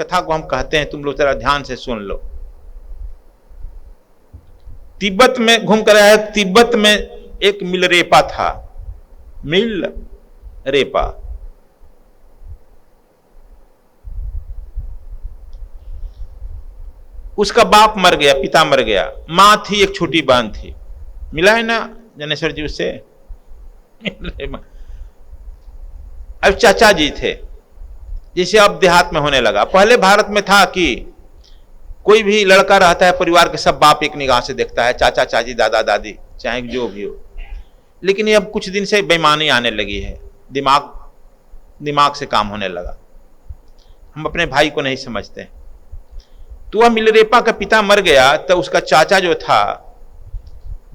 कथा को हम कहते हैं, तुम लोग जरा ध्यान से सुन लो। तिब्बत में घूम कर आया। तिब्बत में एक मिलरेपा था, मिलरेपा। उसका बाप मर गया, पिता मर गया, मां थी, एक छोटी बहन थी। मिला है ना जनेश्वर जी उससे? अब चाचा जी थे, जिसे अब देहात में होने लगा। पहले भारत में था कि कोई भी लड़का रहता है, परिवार के सब बाप एक निगाह से देखता है, चाचा चाची दादा दादी चाहे जो भी हो। लेकिन ये अब कुछ दिन से बेईमानी आने लगी है, दिमाग से काम होने लगा। हम अपने भाई को नहीं समझते। तो वह मिलरेपा का पिता मर गया, तो उसका चाचा जो था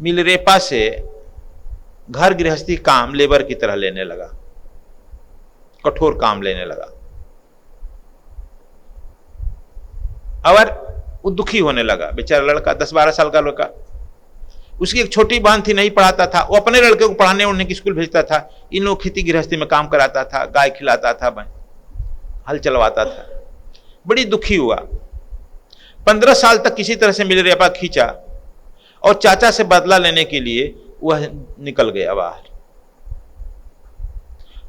मिलरेपा से घर गृहस्थी काम लेबर की तरह लेने लगा, कठोर काम लेने लगा। और वो दुखी होने लगा, बेचारा लड़का 10-12 साल का लड़का। उसकी एक छोटी बहन थी, नहीं पढ़ाता था। वो अपने लड़के को पढ़ाने उड़ने की स्कूल भेजता था, इन लोग खेती गृहस्थी में काम कराता था, गाय खिलाता था, हल चलवाता था। बड़ी दुखी हुआ। 15 साल तक किसी तरह से मिलरेपा खींचा और चाचा से बदला लेने के लिए वह निकल गया बाहर।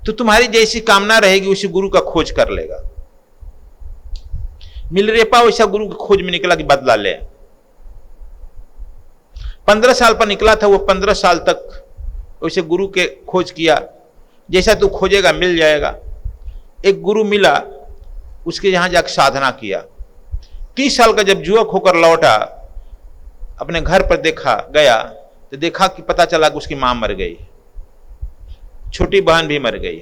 तो तुम्हारी जैसी कामना रहेगी उसी गुरु का खोज कर लेगा। मिलरेपा वैसा गुरु की खोज में निकला कि बदला ले। 15 साल पर निकला था वो। 15 साल तक वैसे गुरु के खोज किया, जैसा तू खोजेगा मिल जाएगा। एक गुरु मिला, उसके यहां जाकर साधना किया। 30 साल का जब युवक होकर लौटा, अपने घर पर गया तो देखा कि पता चला कि उसकी मां मर गई, छोटी बहन भी मर गई,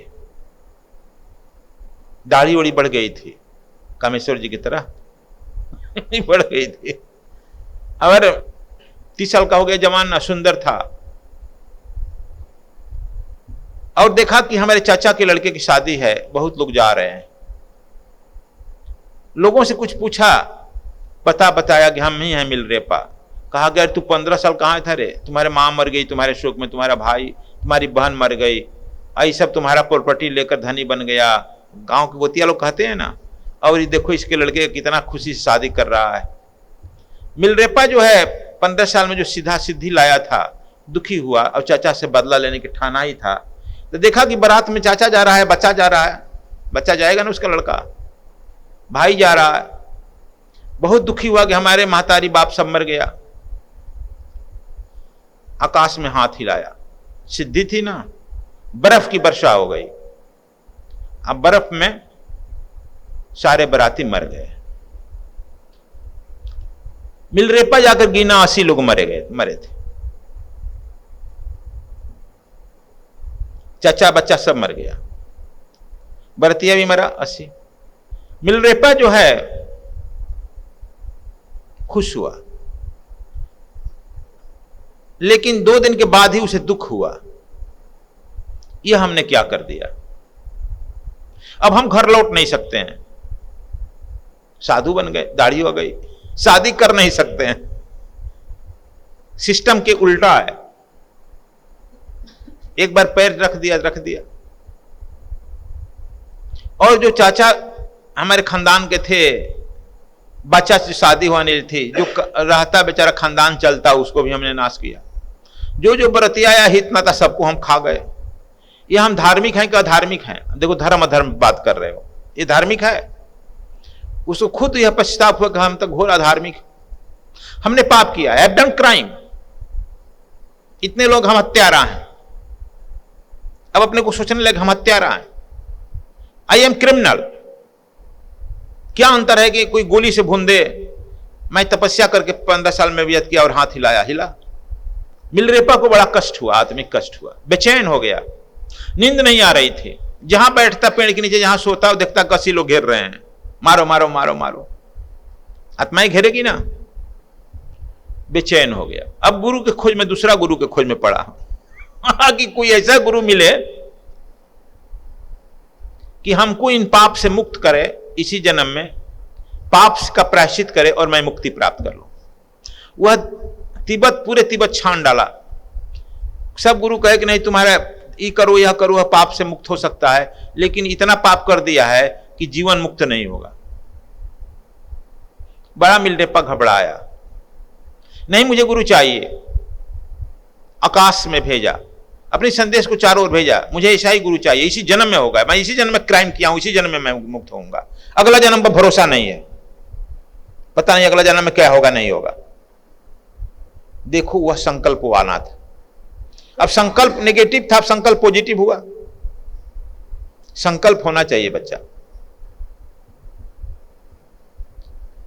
दाढ़ी वड़ी बढ़ गई थी, कामेश्वर जी की तरह बढ़ गई थी। और 30 साल का हो गया, जवान सुंदर था। और देखा कि हमारे चाचा के लड़के की शादी है, बहुत लोग जा रहे हैं। लोगों से कुछ पूछा, पता बताया कि हम ही हैं मिलरेपा। कहा गया तू 15 साल कहाँ था रे? तुम्हारे माँ मर गई तुम्हारे शोक में, तुम्हारा भाई तुम्हारी बहन मर गई, आई सब तुम्हारा प्रॉपर्टी लेकर धनी बन गया। गांव के गोतिया लोग कहते हैं ना। और ये देखो इसके लड़के कितना खुशी से शादी कर रहा है। मिलरेपा जो है 15 साल में जो सीधा सिद्धि लाया था, दुखी हुआ और चाचा से बदला लेने की ठाना ही था। तो देखा कि बारात में चाचा जा रहा है, बच्चा जा रहा है, बच्चा जाएगा ना उसका लड़का, भाई जा रहा है। बहुत दुखी हुआ कि हमारे महतारी बाप सब मर गया। आकाश में हाथ हिलाया, सिद्धि थी ना, बर्फ की वर्षा हो गई। अब बर्फ में सारे बराती मर गए। मिलरेपा जाकर गिना 80 लोग मरे थे। चाचा बच्चा सब मर गया, बरतिया भी मरा 80। मिलरेपा जो है खुश हुआ, लेकिन 2 दिन के बाद ही उसे दुख हुआ, यह हमने क्या कर दिया। अब हम घर लौट नहीं सकते हैं, साधु बन गए, दाढ़ी हो गई, शादी कर नहीं सकते हैं, सिस्टम के उल्टा है। एक बार पैर रख दिया। और जो चाचा हमारे खानदान के थे, बच्चा से शादी होने थी, जो रहता बेचारा खानदान चलता, उसको भी हमने नाश किया। जो बरतिया आया इतना था, सबको हम खा गए। ये हम धार्मिक हैं कि अधार्मिक हैं? देखो धर्म अधर्म बात कर रहे हो, ये धार्मिक है? उसको खुद यह पश्चाताप हुआ कि हम तक घोर अधार्मिक, हमने पाप किया, हैव डन क्राइम। इतने लोग हम हत्यारा हैं। अब अपने को सोचने लगे हम हत्यारा हैं, आई एम क्रिमिनल। क्या अंतर है कि कोई गोली से भून दे? मैं तपस्या करके 15 साल में व्यतीत किया और हाथ हिला। मिलरेपा को बड़ा कष्ट हुआ, आत्मिक कष्ट हुआ, बेचैन हो गया, नींद नहीं आ रही थी। जहां बैठता पेड़ के नीचे, जहां सोता और देखता 80 लोग घेर रहे हैं, मारो मारो मारो मारो, आत्माएं घेरेगी ना। बेचैन हो गया। अब गुरु के खोज में, दूसरा गुरु के खोज में पड़ा कि कोई ऐसा गुरु मिले कि हमको इन पाप से मुक्त करे, इसी जन्म में पाप का प्रायश्चित करे और मैं मुक्ति प्राप्त कर लूं। वह पूरे तिब्बत छान डाला। सब गुरु कहे कि नहीं तुम्हारा ये करो यह करो, वह पाप से मुक्त हो सकता है, लेकिन इतना पाप कर दिया है कि जीवन मुक्त नहीं होगा। बड़ा मिलरेपा घबराया, नहीं मुझे गुरु चाहिए। आकाश में भेजा, अपने संदेश को चारों ओर भेजा, मुझे ऐसा ही गुरु चाहिए, इसी जन्म में होगा, मैं इसी जन्म में क्राइम किया हूं, इसी जन्म में मैं मुक्त होऊंगा, अगला जन्म पर भरोसा नहीं है, पता नहीं अगला जन्म में क्या होगा नहीं होगा। देखो वह संकल्प वो आना था। अब संकल्प नेगेटिव था, अब संकल्प पॉजिटिव हुआ। संकल्प होना चाहिए बच्चा।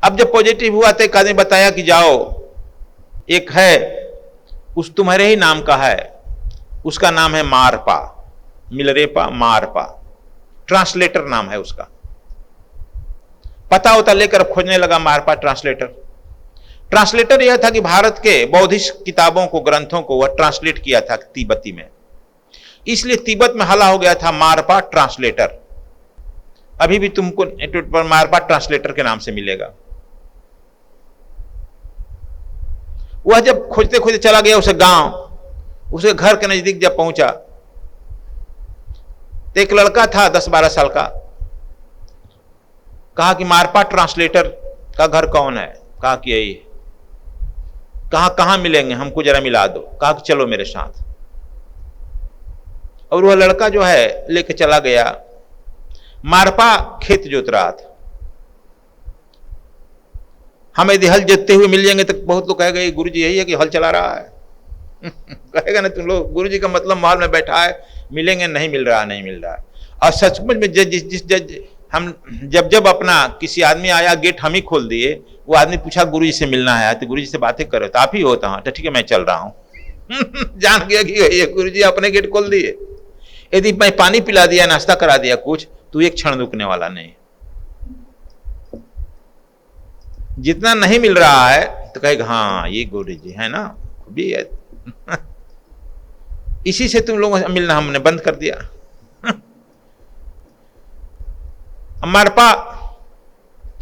अब जब पॉजिटिव हुआ तो एक आदमी बताया कि जाओ, एक है उस तुम्हारे ही नाम का है, उसका नाम है मारपा, मिलरेपा मारपा, ट्रांसलेटर नाम है उसका। पता होता लेकर खोजने लगा मारपा ट्रांसलेटर। ट्रांसलेटर यह था कि भारत के बौद्धिस्ट किताबों को, ग्रंथों को वह ट्रांसलेट किया था तिब्बती में, इसलिए तिब्बत में हल्ला हो गया था मारपा ट्रांसलेटर। अभी भी तुमको इंटरनेट पर मारपा ट्रांसलेटर के नाम से मिलेगा। वह जब खोजते खोजते चला गया उसे गांव, उसके घर के नजदीक जब पहुंचा तो एक लड़का था 10-12 साल का। कहा कि मारपा ट्रांसलेटर का घर कौन है? कहा कि यही है। कहा कहां मिलेंगे, हमको जरा मिला दो। कहा कि चलो मेरे साथ। और वह लड़का जो है लेके चला गया। मारपा खेत जोत रहा था। हमें यदि हल जोतते हुए मिल जाएंगे तो बहुत लोग कहेगा गुरु जी यही है कि हल चला रहा है। कहेगा ना तुम लोग, गुरु जी का मतलब महल में बैठा है, मिलेंगे, नहीं मिल रहा, नहीं मिल रहा। और सचमुच में हम जब अपना किसी आदमी आया, गेट हम ही खोल दिए, वो आदमी पूछा गुरु जी से मिलना है तो गुरु जी से बातें करो, तो आप ही होता हूं, तो ठीक है मैं चल रहा हूं। जान गया कि ये गुरु जी अपने गेट खोल दिए। यदि मैं पानी पिला दिया, नाश्ता करा दिया कुछ, तो एक क्षण रुकने वाला नहीं। जितना नहीं मिल रहा है तो कहेगा हाँ ये गुरु जी है ना, भी है। इसी से तुम लोगों से मिलना हमने बंद कर दिया। मारपा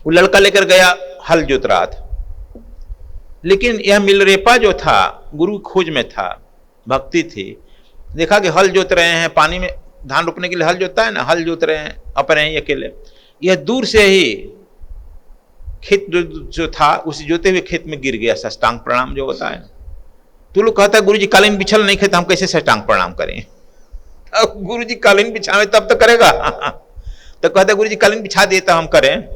वो लड़का लेकर गया, हल जोत रहा था। लेकिन यह मिलरेपा जो था गुरु खोज में था, भक्ति थी। देखा कि हल जोत रहे हैं, पानी में धान रोपने के लिए हल जोतता है ना, हल जोत रहे हैं अपने ही अकेले। यह दूर से ही खेत जो था उस जोते हुए खेत में गिर गया। साष्टांग प्रणाम जो होता है, तो लोग कहता है गुरु जी कालीन बिछल नहीं खे तो हम कैसे साष्टांग प्रणाम करें? अब गुरु जी कालीन बिछावे तब तो करेगा। तो कहता गुरु जी कालीन बिछा दिए तो हम करें।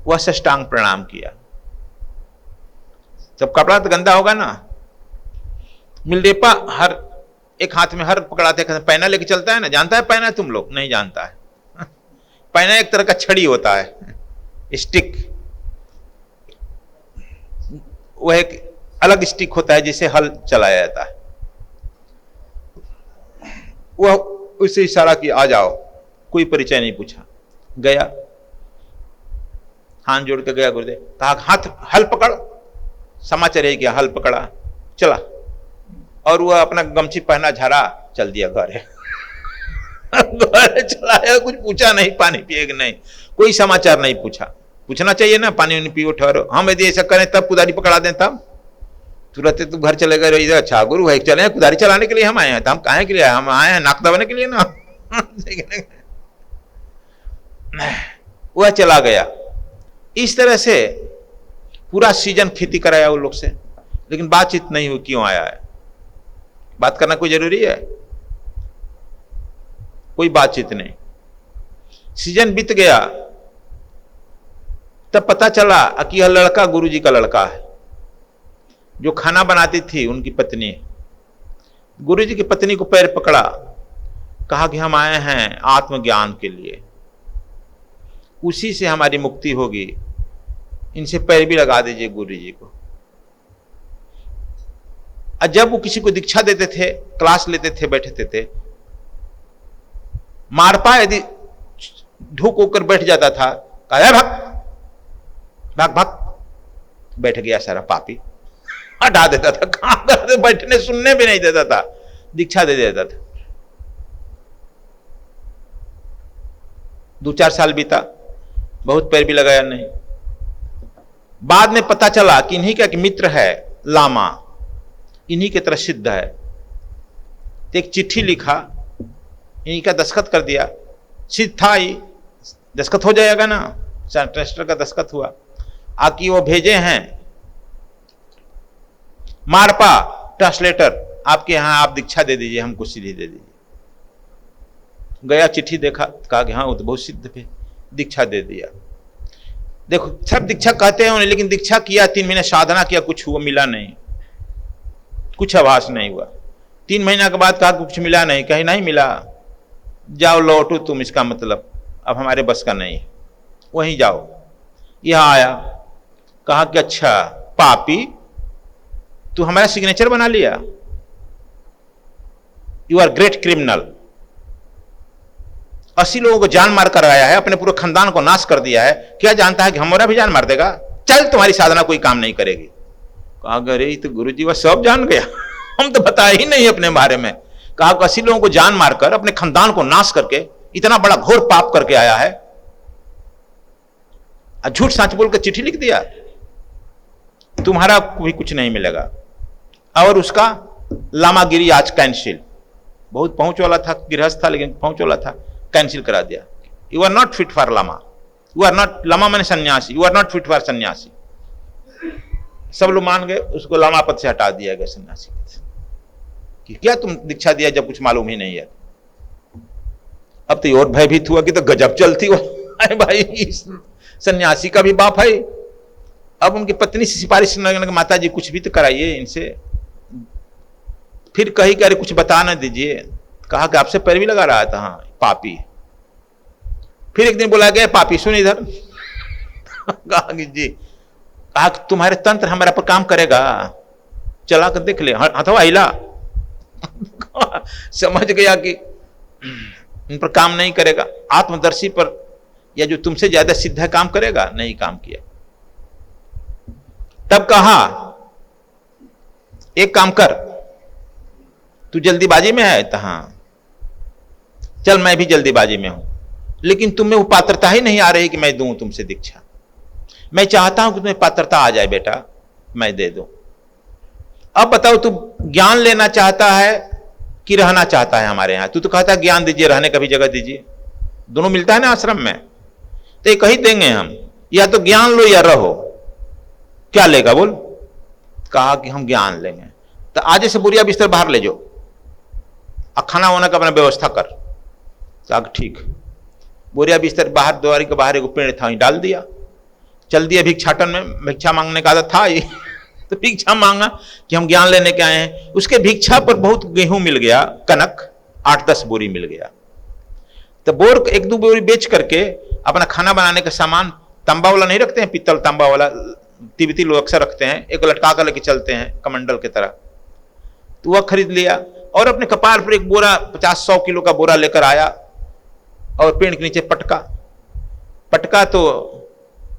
वह साष्टांग प्रणाम किया। सब कपड़ा तो गंदा होगा ना। मिलरेपा हर एक हाथ में हर पकड़ाते, पैना लेके चलता है ना, जानता है पैना? तुम लोग नहीं जानता है। पैना एक तरह का छड़ी होता है, स्टिक। वह एक अलग स्टिक होता है जिसे हल चलाया जाता है। वह उससे इशारा किया आ जाओ, कोई परिचय नहीं पूछा, गया हाथ जोड़ के गया गुरुदेव। कहा हाथ हल पकड़, समाचार है किया, हल पकड़ा चला, और वह अपना गमछी पहना, झाड़ा, चल दिया घर। घर चलाया, कुछ पूछा नहीं, पानी पिए कि नहीं, कोई समाचार नहीं पूछा। पूछना चाहिए ना, पानी नहीं पियो, ठहरो। हम यदि ऐसा करें तब कुदारी पकड़ा दें, तब तुरंत तू घर चले गए, इधर अच्छा गुरु है, चले कुदारी चलाने के लिए हम आए हैं। तो हम काहे के लिए आए? हम आए हैं नाक दबाने के लिए ना। वह चला गया। इस तरह से पूरा सीजन खेती कराया उन लोग से, लेकिन बातचीत नहीं हुई। क्यों आया है? बात करना कोई जरूरी है? कोई बातचीत नहीं। सीजन बीत गया, तब पता चला कि यह लड़का गुरुजी का लड़का है। जो खाना बनाती थी उनकी पत्नी। गुरुजी की पत्नी को पैर पकड़ा, कहा कि हम आए हैं आत्मज्ञान के लिए, उसी से हमारी मुक्ति होगी, इनसे पैर भी लगा दीजिए गुरुजी को। और जब वो किसी को दीक्षा देते थे, क्लास लेते थे, बैठते थे, मारपा यदि ढूक होकर बैठ जाता था, कहा भाग भाग भाग, बैठ गया सारा पापी, हटा देता था। कहां बैठने सुनने भी नहीं देता था, दीक्षा दे देता था। 2-4 साल बीता, बहुत पैर भी लगाया नहीं। बाद में पता चला कि इन्हीं का एक मित्र है लामा, इन्हीं की तरह सिद्ध है। तो एक चिट्ठी लिखा, इन्हीं का दस्तखत कर दिया। सिद्ध था ही, दस्तखत हो जाएगा ना, ट्रस्टर का दस्तखत हुआ। आकि वो भेजे हैं मारपा ट्रांसलेटर आपके यहां, आप दीक्षा दे दीजिए, हमको सीधी दे दीजिए। गया, चिट्ठी देखा, कहा कि हाँ वो तो बहुत सिद्ध है, दीक्षा दे दिया। देखो सब दीक्षा कहते हैं, लेकिन दीक्षा किया, 3 महीने साधना किया, कुछ हुआ मिला नहीं, कुछ आभास नहीं हुआ। 3 महीना के बाद कहा कुछ मिला नहीं, कहीं नहीं मिला, जाओ लौटो तुम, इसका मतलब अब हमारे बस का नहीं है, वहीं जाओ। यहां आया, कहा कि अच्छा पापी तू हमारा सिग्नेचर बना लिया, यू आर ग्रेट क्रिमिनल। 80 लोगों को जान मार कर आया है, अपने पूरे खानदान को नाश कर दिया है, क्या जानता है कि हमारा भी जान मार देगा? चल तुम्हारी साधना कोई काम नहीं करेगी। कहा अरे तो गुरु जी वह सब जान गया हम तो बताया ही नहीं अपने बारे में। कहा 80 लोगों को जान मारकर अपने खानदान को नाश करके इतना बड़ा घोर पाप करके आया है, झूठ सच बोल कर चिट्ठी लिख दिया, तुम्हारा कोई कुछ नहीं मिलेगा। और उसका लामागिरी आज कैंसिल, बहुत पहुंच वाला था, गृहस्थ था लेकिन पहुंच वाला था, कैंसिल करा दिया। You are not fit for lama, you are not, lama मैंने सन्यासी, you are not fit for सन्यासी। सब लोग मान गए, उसको लामा पद से हटा दिया गया, सन्यासी कि क्या तुम दीक्षा दिया जब कुछ मालूम ही नहीं है। अब तो और भयभीत हुआ कि तो गजब चलती हो भाई, सन्यासी का भी बाप है। अब उनकी पत्नी से सिफारिश करने, माता जी कुछ भी तो कराइए इनसे। फिर कही कि अरे कुछ बता ना दीजिए। कहा कि आपसे पैरवी लगा रहा था, हाँ पापी। फिर एक दिन बोला गया पापी सुन इधर कहा कि जी, कहा तुम्हारे तंत्र हमारे पर काम करेगा, चला कर देख ले, हथवा हिला समझ गया कि इन पर काम नहीं करेगा, आत्मदर्शी पर या जो तुमसे ज्यादा सिद्ध है काम करेगा, नहीं काम किया। तब कहा एक काम कर, तू जल्दीबाजी में है? तो हाँ, चल मैं भी जल्दीबाजी में हूं, लेकिन तुम्हें वो पात्रता ही नहीं आ रही कि मैं दूं तुमसे दीक्षा। मैं चाहता हूं कि तुम्हें पात्रता आ जाए बेटा, मैं दे दूं। अब बताओ तू ज्ञान लेना चाहता है कि रहना चाहता है हमारे यहां? तू तो कहता है ज्ञान दीजिए, रहने का भी जगह दीजिए, दोनों मिलता है ना आश्रम में। तो ये कही देंगे हम, या तो ज्ञान लो या रहो, क्या लेगा बोल? कहा कि हम ज्ञान लेंगे। तो आज से बोरिया बिस्तर बाहर ले जाओ, खाना वाना का अपना व्यवस्था कर। कहा ठीक। बोरिया बिस्तर बाहर, द्वारी के बाहर एक पेड़ था, वहीं डाल दिया, चल दिया भिक्षाटन में। भिक्षा मांगने का आदत था ये तो भिक्षा मांगा कि हम ज्ञान लेने के आए हैं। उसके भिक्षा पर बहुत गेहूं मिल गया, कनक 8-10 बोरी मिल गया। तो बोर 1-2 बोरी बेच करके अपना खाना बनाने का सामान, तांबा वाला नहीं रखते हैं, पीतल तांबा वाला तिब्बती लोग अक्सर रखते हैं, एक लटका कर लेके चलते हैं कमंडल की तरह, तो वह खरीद लिया और अपने कपार पर एक बोरा 50-100 किलो का बोरा लेकर आया और पेड़ के नीचे पटका तो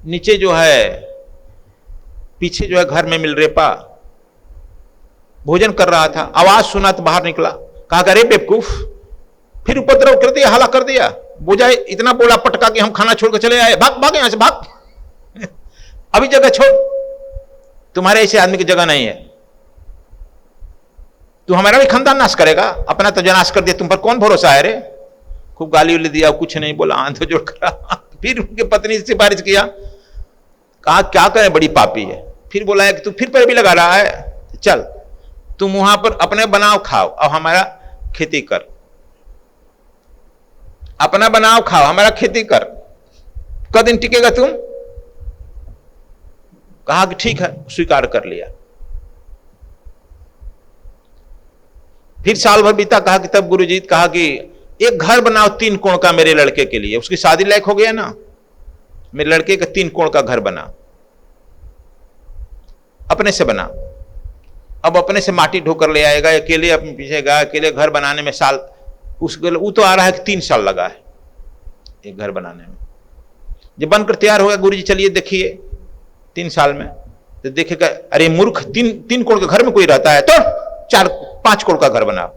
नीचे जो है, पीछे जो है घर में मिल रेपा, भोजन कर रहा था, आवाज सुना तो बाहर निकला। कहा अरे बेवकूफ, फिर उपद्रव कर दिया, हला कर दिया, बोझा इतना बोला पटका कि हम खाना छोड़कर चले आए, भाग भाग यहां से भाग अभी जगह छोड़, तुम्हारे ऐसे आदमी की जगह नहीं है, तू हमारा भी खानदान नाश करेगा, अपना तो जनाश कर दिया, तुम पर कौन भरोसा है रे। खूब गाली उली दिया, कुछ नहीं बोला, हाथ जोड़ कर फिर उनकी पत्नी से सिफारिश किया, कहा क्या करें, बड़ी पापी है। फिर बोला है कि तू फिर पैर भी लगा रहा है, चल तुम वहां पर अपने बनाओ खाओ और हमारा खेती कर, अपना बनाओ खाओ हमारा खेती कर, कद दिन टिकेगा तुम? कहा कि ठीक है, स्वीकार कर लिया। फिर साल भर बीता, कहा कि तब गुरुजी कहा कि एक घर बनाओ 3 कोण का मेरे लड़के के लिए, उसकी शादी लायक हो गया ना, मेरे लड़के का 3 कोण का घर बना, अपने से बना। अब अपने से माटी ढोकर ले आएगा, अकेले अपने पीछे गया, अकेले घर बनाने में साल, वो तो आ रहा है कि 3 साल लगा है एक घर बनाने में। जब बनकर तैयार हो गया, गुरुजी चलिए देखिए 3 साल में, तो देखेगा अरे मूर्ख, 3 कोण के घर में कोई रहता है? तो 4-5 कोण का घर बनाओ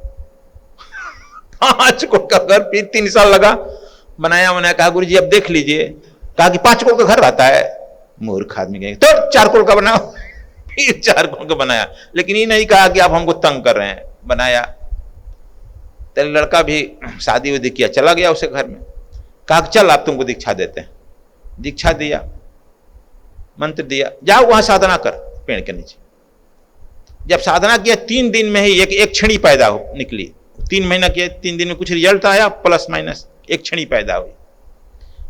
5 कोण का घर। फिर 3 साल लगा, बनाया। उन्होंने कहा गुरुजी अब देख लीजिए, कहा कि 5 कोण का घर रहता है, मूर्ख आदमी कहेंगे तो 4 कोण का बनाओ। फिर 4 कोण का बनाया, लेकिन ये नहीं कहा कि आप हमको तंग कर रहे हैं, बनाया। तेरे लड़का भी शादी वादी किया, चला गया उसे घर में, कहा चल आप तुमको दीक्षा देते हैं, दीक्षा दिया। मंत्र दिया, जाओ वहां साधना कर पेड़ के नीचे। जब साधना किया 3 दिन में ही एक छड़ी पैदा हो निकली। 3 महीना किया, 3 दिन में कुछ रिजल्ट आया, प्लस माइनस एक छड़ी पैदा हुई।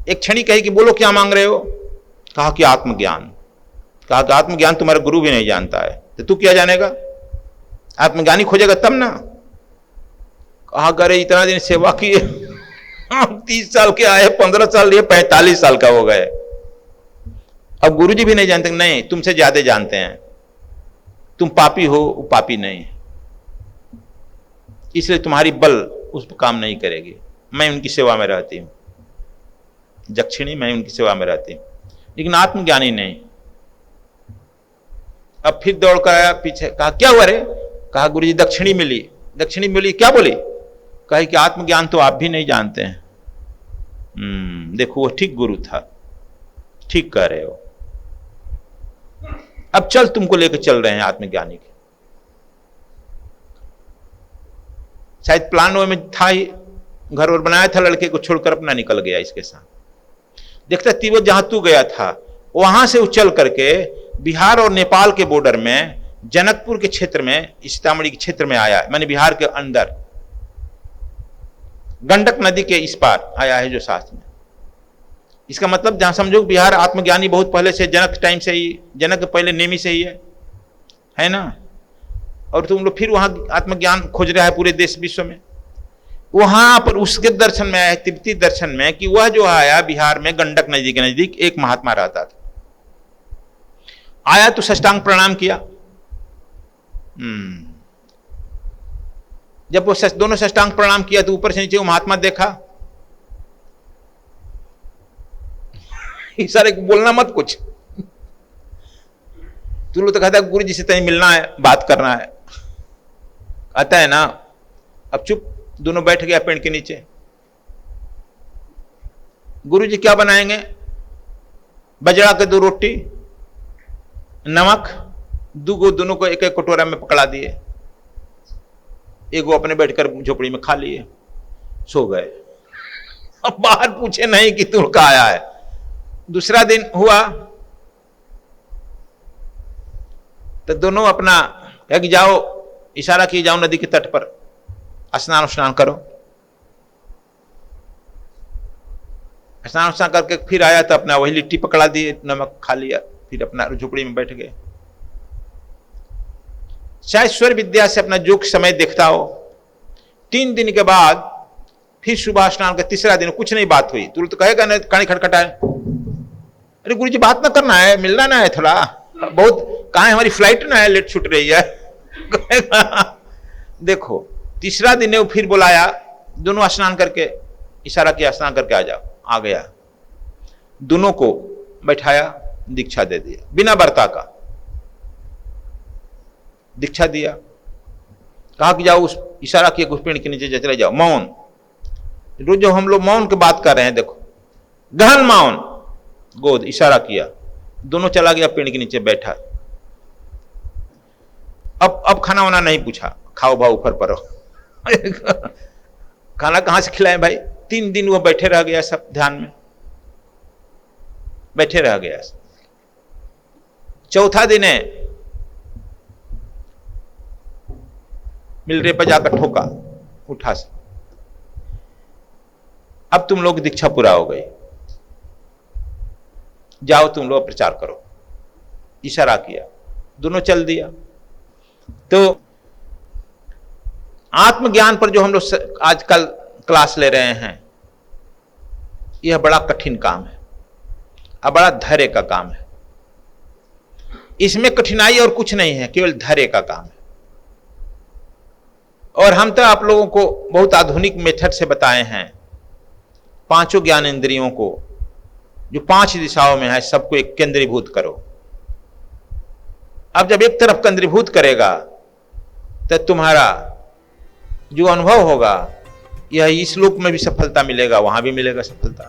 एक छड़ी कही कि बोलो क्या मांग रहे हो? कहा कि आत्मज्ञान। कहा कि आत्मज्ञान तुम्हारा गुरु भी नहीं जानता है, तो तू क्या जानेगा? आत्मज्ञानी खोजेगा तब ना। कहा करे इतना दिन सेवा किए 30 साल के आए, 15 साल लिए, 45 साल का हो गए, अब गुरुजी भी नहीं जानते। नहीं, तुमसे ज्यादा जानते हैं, तुम पापी हो, वो पापी नहीं, इसलिए तुम्हारी बल उस पर काम नहीं करेगी। मैं उनकी सेवा में रहती हूं, दक्षिणी, मैं उनकी सेवा में रहती हूं, लेकिन आत्मज्ञानी नहीं। अब फिर दौड़ कर आया पीछे, कहा क्या हुआ रे? कहा गुरुजी दक्षिणी मिली। दक्षिणी मिली, क्या बोली? कहे कि आत्मज्ञान तो आप भी नहीं जानते हैं। देखो वो ठीक गुरु था, ठीक कह रहे हो। अब चल, तुमको लेकर चल रहे हैं आत्मज्ञानी के। शायद प्लान में था ही, घर और बनाया था, लड़के को छोड़कर अपना निकल गया इसके साथ। देखता तिब्बत जहां तू गया था वहां से उछल करके बिहार और नेपाल के बॉर्डर में, जनकपुर के क्षेत्र में, सीतामढ़ी के क्षेत्र में आया, माने बिहार के अंदर गंडक नदी के इस पार आया है जो शास्त्र में। इसका मतलब जहां समझो बिहार आत्मज्ञानी बहुत पहले से, जनक टाइम से ही, जनक पहले नेमी से ही है ना। और तुम लोग फिर वहां आत्मज्ञान खोज रहा है पूरे देश विश्व में। वहां पर उसके दर्शन में आया, तिब्बती दर्शन में, कि वह जो आया बिहार में गंडक नदी के नजदीक एक महात्मा रहता था। आया तो साष्टांग प्रणाम किया। जब वो दोनों साष्टांग प्रणाम किया तो ऊपर से नीचे वो महात्मा देखा, इशारे को बोलना मत कुछ। तू लोग तो कहता है गुरु जी से तहीं मिलना है, बात करना है, आता है ना। अब चुप, दोनों बैठ गया पेड़ के नीचे। गुरु जी क्या बनाएंगे? बजड़ा के 2 रोटी, नमक, दोनों को एक एक कटोरा में पकड़ा दिए। एक वो अपने बैठकर झोपड़ी में खा लिए, सो गए। अब बाहर पूछे नहीं कि तू कहाँ आया है। दूसरा दिन हुआ तो दोनों अपना कि जाओ, इशारा किए जाओ नदी के तट पर स्नान करो। स्नान करके फिर आया तो अपना वही लिट्टी पकड़ा दिए, नमक खा लिया, फिर अपना झोपड़ी में बैठ गए। शायद स्वर विद्या से अपना जो समय देखता हो। 3 दिन के बाद फिर सुबह स्नान का तीसरा दिन कुछ नहीं बात हुई। तुरंत कहेगा ना, कहानी खटखटाए, अरे गुरु जी बात ना करना है, मिलना ना है थोड़ा, बहुत कहा है हमारी फ्लाइट ना है, लेट छूट रही है। देखो तीसरा दिन ने वो फिर बुलाया, दोनों स्नान करके, इशारा किया स्नान करके आ जाओ। आ गया, दोनों को बैठाया, दीक्षा दे दिया, बिना व्रता का दीक्षा दिया। कहा कि जाओ, उस इशारा किया उस पेड़ के नीचे चले जाओ, मौन। रोज जो हम लोग मौन की बात कर रहे हैं, देखो गहन मौन, गोद इशारा किया, दोनों चला गया पेड़ के नीचे बैठा। अब खाना वाना नहीं पूछा, खाओ भाव ऊपर परो। खाना कहां से खिलाएं भाई? 3 दिन वो बैठे रह गया, सब ध्यान में बैठे रह गया। चौथा दिन है, मिलरे पर जाकर ठोका, उठा से, अब तुम लोग दीक्षा पूरा हो गई, जाओ तुम लोग प्रचार करो। इशारा किया, दोनों चल दिया। तो आत्मज्ञान पर जो हम लोग आजकल क्लास ले रहे हैं, यह बड़ा कठिन काम है और बड़ा धैर्य का काम है। इसमें कठिनाई और कुछ नहीं है, केवल धैर्य का काम है। और हम तो आप लोगों को बहुत आधुनिक मेथड से बताए हैं, 5 ज्ञान इंद्रियों को, जो 5 दिशाओं में है, सबको एक केंद्रीभूत करो। अब जब एक तरफ केंद्रीभूत करेगा तो तुम्हारा जो अनुभव होगा, यह इस लोक में भी सफलता मिलेगा, वहां भी मिलेगा सफलता।